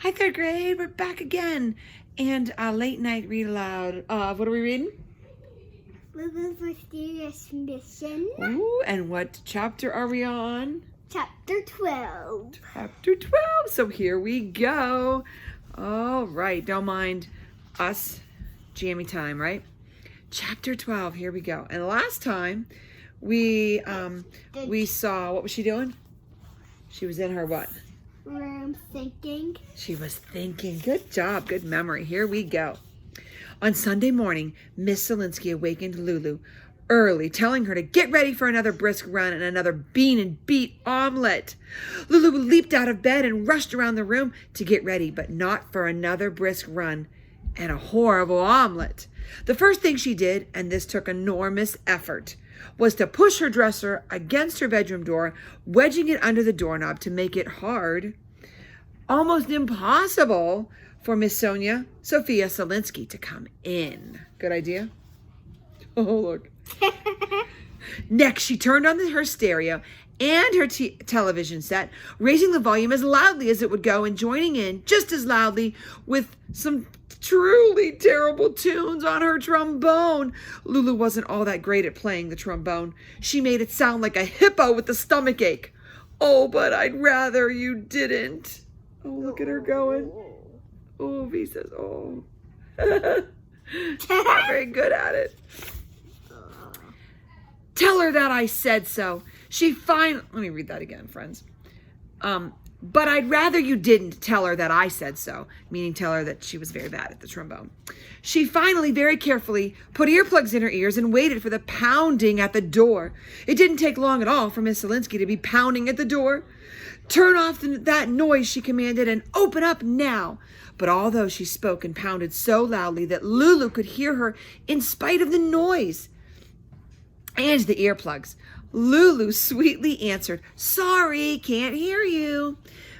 Hi, third grade. We're back again. And late night read aloud. What are we reading? Lulu's Mysterious Mission. Ooh, and what chapter are we on? Chapter 12. Chapter 12. So here we go. All right. Don't mind us. Jammy time, right? Chapter 12. Here we go. And last time we saw, what was she doing? She was in her what? Room thinking. She was thinking. Good job. Good memory. Here we go. On Sunday morning, Miss Zielinski awakened Lulu early, telling her to get ready for another brisk run and another bean and beet omelet. Lulu leaped out of bed and rushed around the room to get ready, but not for another brisk run and a horrible omelet. The first thing she did, and this took enormous effort, was to push her dresser against her bedroom door, wedging it under the doorknob to make it hard, almost impossible, for Miss Sophia Zielinski to come in. Good idea? Oh, look. Next, she turned on her stereo and her television set, raising the volume as loudly as it would go and joining in just as loudly with some truly terrible tunes on her trombone. Lulu wasn't all that great at playing the trombone. She made it sound like a hippo with a stomach ache. Oh, but I'd rather you didn't. Oh, look at her going. Oh, V says, oh. Not very good at it. Tell her that I said so. Let me read that again, friends. But I'd rather you didn't tell her that I said so, meaning tell her that she was very bad at the trombone. She finally, very carefully, put earplugs in her ears and waited for the pounding at the door. It didn't take long at all for Miss Zielinski to be pounding at the door. Turn off that noise, she commanded, and open up now. But although she spoke and pounded so loudly that Lulu could hear her in spite of the noise and the earplugs, Lulu sweetly answered, "Sorry, can't hear you."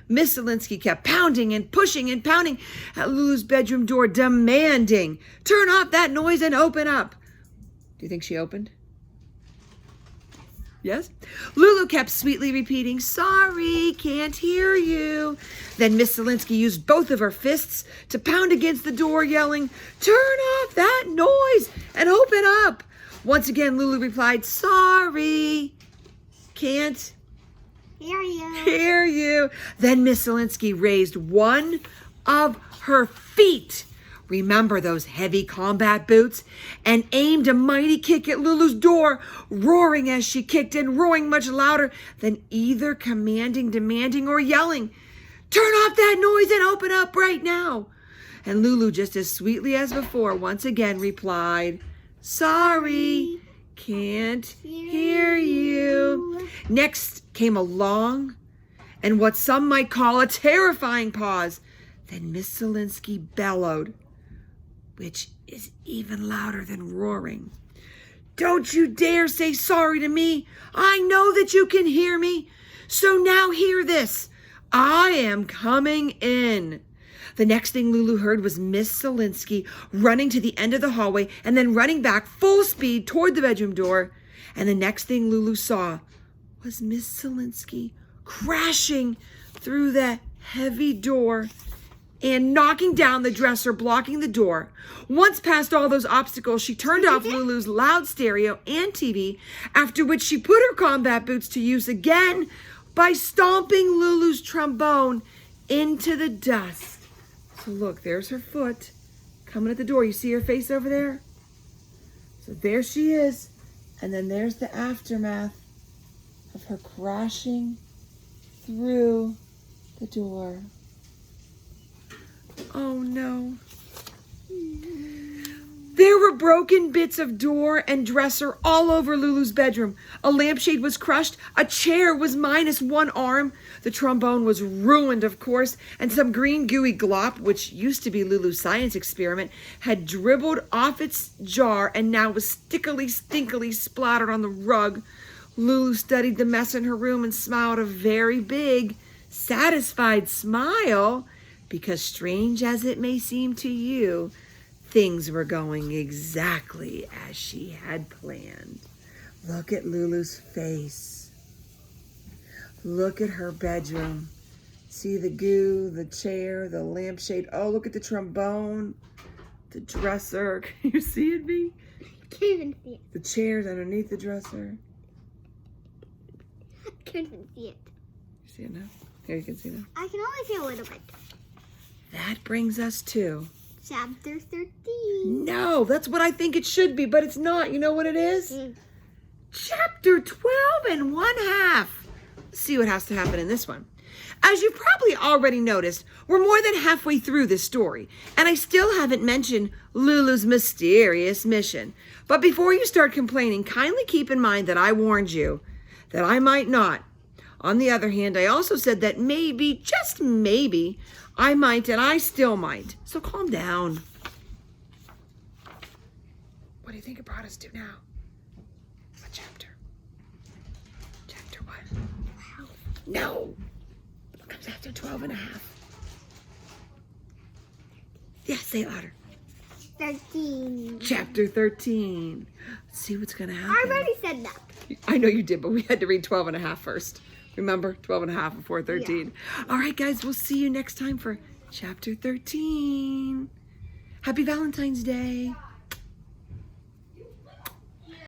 Miss Zielinski kept pounding and pushing and pounding at Lulu's bedroom door, demanding, "Turn off that noise and open up." Do you think she opened? Yes? Lulu kept sweetly repeating, "Sorry, can't hear you." Then Miss Zielinski used both of her fists to pound against the door, yelling, "Turn off that noise and open up." Once again, Lulu replied, "Sorry, can't hear you." Then Miss Zielinski raised one of her feet. Remember those heavy combat boots? And aimed a mighty kick at Lulu's door, roaring as she kicked and roaring much louder than either commanding, demanding, or yelling, "Turn off that noise and open up right now." And Lulu, just as sweetly as before, once again replied, "Sorry, can't hear you." Next came a long and what some might call a terrifying pause. Then Miss Zielinski bellowed, which is even louder than roaring, "Don't you dare say sorry to me. I know that you can hear me. So now hear this. I am coming in." The next thing Lulu heard was Miss Zielinski running to the end of the hallway and then running back full speed toward the bedroom door. And the next thing Lulu saw was Miss Zielinski crashing through the heavy door and knocking down the dresser, blocking the door. Once past all those obstacles, she turned off Lulu's loud stereo and TV, after which she put her combat boots to use again by stomping Lulu's trombone into the dust. So look, there's her foot coming at the door. You see her face over there? So there she is. And then there's the aftermath of her crashing through the door. Oh no. There were broken bits of door and dresser all over Lulu's bedroom. A lampshade was crushed. A chair was minus one arm. The trombone was ruined, of course, and some green gooey glop, which used to be Lulu's science experiment, had dribbled off its jar and now was stinkily splattered on the rug. Lulu studied the mess in her room and smiled a very big, satisfied smile, because strange as it may seem to you, things were going exactly as she had planned. Look at Lulu's face. Look at her bedroom. See the goo, the chair, the lampshade. Oh, look at the trombone, the dresser. Can you see it, V? Can't even see it. The chairs underneath the dresser. Can't even see it. You see it now? Here, you can see now. I can only see a little bit. That brings us to... Chapter 13. No, that's what I think it should be, but it's not. You know what it is? Chapter 12 and 1/2. Let's see what has to happen in this one. As you've probably already noticed, we're more than halfway through this story, and I still haven't mentioned Lulu's mysterious mission. But before you start complaining, kindly keep in mind that I warned you that I might not. On the other hand, I also said that maybe, just maybe, I might and I still might. So calm down. What do you think it brought us to now? What chapter? Chapter what? 12. No. What comes after 12 and 1/2? Yeah, say it louder. 13. Chapter 13. Let's see what's going to happen. I already said that. I know you did, but we had to read 12 and 1/2 first. Remember? 12 and 1/2 before 13. Yeah. All right, guys, we'll see you next time for chapter 13. Happy Valentine's Day.